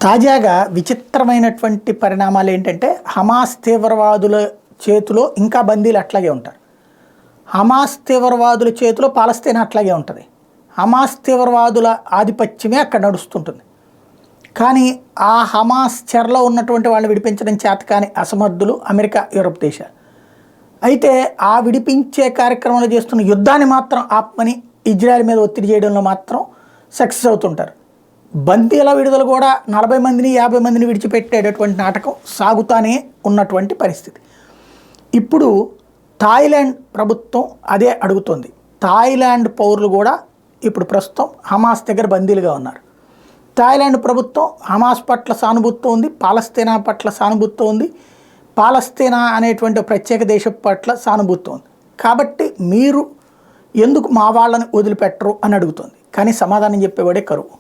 తాజాగా విచిత్రమైనటువంటి పరిణామాలు ఏంటంటే హమాస్ తీవ్రవాదుల చేతిలో ఇంకా బందీలు అట్లాగే ఉంటారు. హమాస్ తీవ్రవాదుల చేతిలో పాలస్తీనా అట్లాగే ఉంటుంది. హమాస్ తీవ్రవాదుల ఆధిపత్యమే అక్కడ నడుస్తుంటుంది. కానీ ఆ హమాస్ చెరలో ఉన్నటువంటి వాళ్ళని విడిపించడం చేతకాని అసమర్థులు అమెరికా, యూరప్ దేశాలు. అయితే ఆ విడిపించే కార్యక్రమాలు చేస్తున్న యుద్ధాన్ని మాత్రం ఆపమని ఇజ్రాయెల్ మీద ఒత్తిడి చేయడంలో మాత్రం సక్సెస్ అవుతుంటారు. బందీల విడుదల కూడా 40 మందిని 50 మందిని విడిచిపెట్టేటటువంటి నాటకం సాగుతానే ఉన్నటువంటి పరిస్థితి. ఇప్పుడు థాయిలాండ్ ప్రభుత్వం అదే అడుగుతుంది. థాయిలాండ్ పౌరులు కూడా ఇప్పుడు ప్రస్తుతం హమాస్ దగ్గర బందీలుగా ఉన్నారు. థాయిలాండ్ ప్రభుత్వం హమాస్ పట్ల సానుభూతితో ఉంది, పాలస్తీనా పట్ల సానుభూతితో ఉంది, పాలస్తీనా అనేటువంటి ప్రత్యేక దేశం పట్ల సానుభూతితో ఉంది. కాబట్టి మీరు ఎందుకు మా వాళ్ళని వదిలిపెట్టరు అని అడుగుతుంది. కానీ సమాధానం చెప్పేవాడే కరువు.